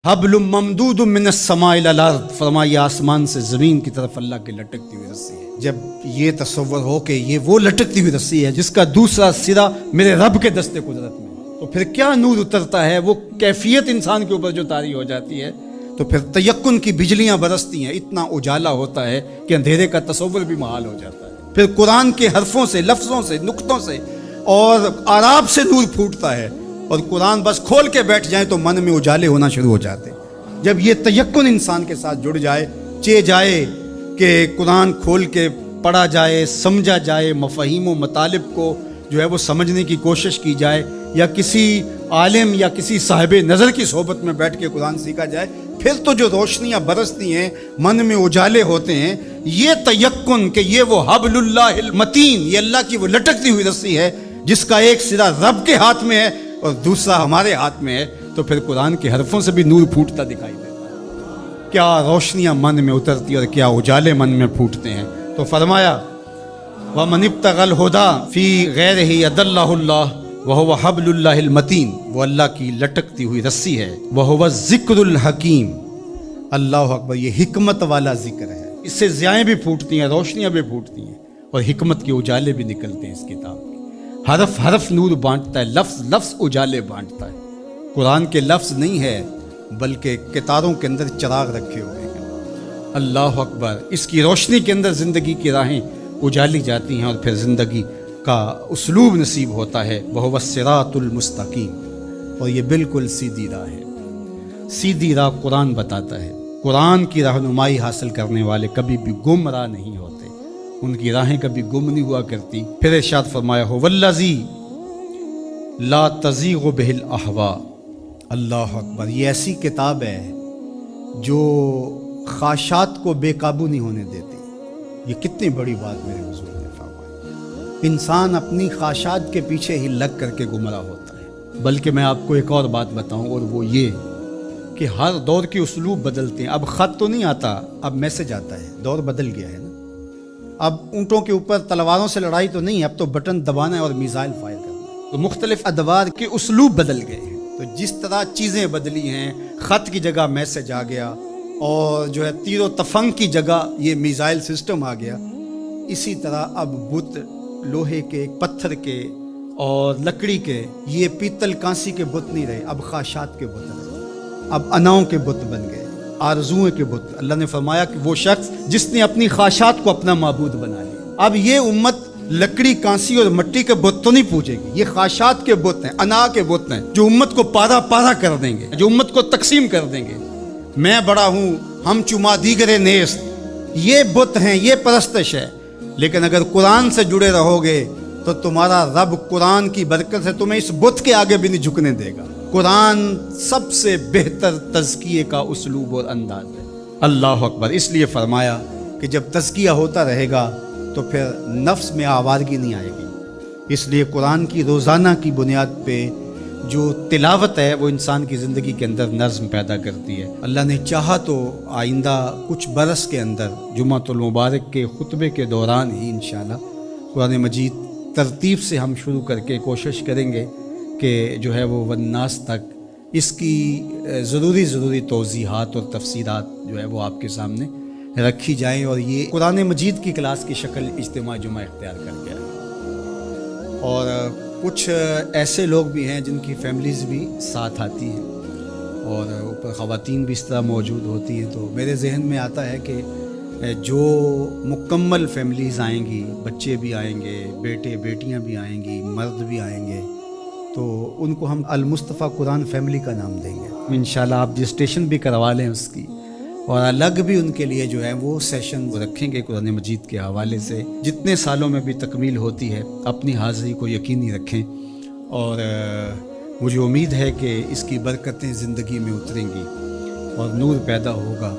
حبل ممدود من السماء الى الارض، فرمایا آسمان سے زمین کی طرف اللہ کی لٹکتی ہوئی رسی ہے۔ جب یہ تصور ہو کہ یہ وہ لٹکتی ہوئی رسی ہے جس کا دوسرا سرا میرے رب کے دست قدرت میں، تو پھر کیا نور اترتا ہے، وہ کیفیت انسان کے اوپر جو طاری ہو جاتی ہے، تو پھر تیقن کی بجلیاں برستی ہیں، اتنا اجالا ہوتا ہے کہ اندھیرے کا تصور بھی محال ہو جاتا ہے۔ پھر قرآن کے حرفوں سے، لفظوں سے، نقطوں سے اور آراب سے نور پھوٹتا ہے، اور قرآن بس کھول کے بیٹھ جائیں تو من میں اجالے ہونا شروع ہو جاتے۔ جب یہ تیقن انسان کے ساتھ جڑ جائے، چے جائے کہ قرآن کھول کے پڑھا جائے، سمجھا جائے، مفاہیم و مطالب کو جو ہے وہ سمجھنے کی کوشش کی جائے، یا کسی عالم یا کسی صاحب نظر کی صحبت میں بیٹھ کے قرآن سیکھا جائے، پھر تو جو روشنیاں برستی ہیں، من میں اجالے ہوتے ہیں۔ یہ تیقن کہ یہ وہ حبل اللہ المتین، یہ اللہ کی وہ لٹکتی ہوئی رسی ہے جس کا ایک سرا رب کے ہاتھ میں ہے اور دوسرا ہمارے ہاتھ میں ہے، تو پھر قرآن کے حرفوں سے بھی نور پھوٹتا دکھائی دیتا ہے۔ کیا روشنیاں من میں اترتی اور کیا اجالے من میں پھوٹتے ہیں۔ تو فرمایا وَمَنِ ابْتَغَى الْهُدَى فِي غَيْرِهِ أَضَلَّهُ اللَّهُ وَهُوَ حَبْلُ اللَّهِ الْمَتِينُ، وہ اللہ کی لٹکتی ہوئی رسی ہے۔ وَهُوَ الذِّكْرُ الْحَكِيمُ، اللہ اکبر، یہ حکمت والا ذکر ہے۔ اس سے ضیائیں بھی پھوٹتی ہیں، روشنیاں بھی پھوٹتی ہیں، اور حکمت کے اجالے بھی نکلتے ہیں اس کتاب کے۔ حرف حرف نور بانٹتا ہے، لفظ لفظ اجالے بانٹتا ہے۔ قرآن کے لفظ نہیں ہے بلکہ کتاروں کے اندر چراغ رکھے ہوئے ہیں۔ اللہ اکبر، اس کی روشنی کے اندر زندگی کی راہیں اجالی جاتی ہیں، اور پھر زندگی کا اسلوب نصیب ہوتا ہے۔ وَهُوَ الصِّرَاطُ الْمُسْتَقِيمُ، اور یہ بالکل سیدھی راہ ہے۔ سیدھی راہ قرآن بتاتا ہے۔ قرآن کی رہنمائی حاصل کرنے والے کبھی بھی گمراہ نہیں ہوتے، ان کی راہیں کبھی گم نہیں ہوا کرتی۔ پھر ارشاد فرمایا هُوَ الَّذِي لَا تَزِيغُ بِهِ الْأَهْوَاءُ، اللہ اکبر، یہ ایسی کتاب ہے جو خواہشات کو بے قابو نہیں ہونے دیتی۔ یہ کتنی بڑی بات میرے حضور نے فرمائی۔ انسان اپنی خواہشات کے پیچھے ہی لگ کر کے گمراہ ہوتا ہے۔ بلکہ میں آپ کو ایک اور بات بتاؤں، اور وہ یہ کہ ہر دور کے اسلوب بدلتے ہیں۔ اب خط تو نہیں آتا، اب میسج آتا ہے، دور بدل گیا ہے نا۔ اب اونٹوں کے اوپر تلواروں سے لڑائی تو نہیں، اب تو بٹن دبانا ہے اور میزائل فائر کرنا ہے۔ تو مختلف ادوار کے اسلوب بدل گئے ہیں۔ تو جس طرح چیزیں بدلی ہیں، خط کی جگہ میسج آ گیا، اور جو ہے تیر و تفنگ کی جگہ یہ میزائل سسٹم آ گیا، اسی طرح اب بت لوہے کے، پتھر کے اور لکڑی کے، یہ پیتل کانسی کے بت نہیں رہے، اب خواہشات کے بت رہے، اب اناؤں کے بت بن گئے، آرزوؤں کے بت۔ اللہ نے فرمایا کہ وہ شخص جس نے اپنی خواہشات کو اپنا معبود بنا لیا۔ اب یہ امت لکڑی، کانسی اور مٹی کے بت تو نہیں پوجے گی، یہ خواہشات کے بت ہیں، انا کے بت ہیں، جو امت کو پارا پارا کر دیں گے، جو امت کو تقسیم کر دیں گے۔ میں بڑا ہوں، ہم چما دیگرے نیست، یہ بت ہیں، یہ پرستش ہے۔ لیکن اگر قرآن سے جڑے رہو گے تو تمہارا رب قرآن کی برکت سے تمہیں اس بت کے آگے بھی نہیں جھکنے دے گا۔ قرآن سب سے بہتر تزکیے کا اسلوب اور انداز ہے۔ اللہ اکبر، اس لیے فرمایا کہ جب تزکیہ ہوتا رہے گا تو پھر نفس میں آوارگی نہیں آئے گی۔ اس لیے قرآن کی روزانہ کی بنیاد پہ جو تلاوت ہے وہ انسان کی زندگی کے اندر نظم پیدا کرتی ہے۔ اللہ نے چاہا تو آئندہ کچھ برس کے اندر جمعۃ المبارک کے خطبے کے دوران ہی انشاءاللہ قرآن مجید ترتیب سے ہم شروع کر کے کوشش کریں گے کہ جو ہے وہ والناس تک اس کی ضروری توضیحات اور تفسیرات جو ہے وہ آپ کے سامنے رکھی جائیں، اور یہ قرآن مجید کی کلاس کی شکل اجتماع جمعہ اختیار کر گیا ہے۔ اور کچھ ایسے لوگ بھی ہیں جن کی فیملیز بھی ساتھ آتی ہیں، اور اوپر خواتین بھی اس طرح موجود ہوتی ہیں۔ تو میرے ذہن میں آتا ہے کہ جو مکمل فیملیز آئیں گی، بچے بھی آئیں گے، بیٹے بیٹیاں بھی آئیں گی، مرد بھی آئیں گے، تو ان کو ہم المصطفیٰ قرآن فیملی کا نام دیں گے انشاءاللہ۔ آپ رجسٹریشن بھی کروا لیں اس کی، اور الگ بھی ان کے لیے جو ہے وہ سیشن رکھیں گے قرآن مجید کے حوالے سے۔ جتنے سالوں میں بھی تکمیل ہوتی ہے اپنی حاضری کو یقینی رکھیں، اور مجھے امید ہے کہ اس کی برکتیں زندگی میں اتریں گی اور نور پیدا ہوگا۔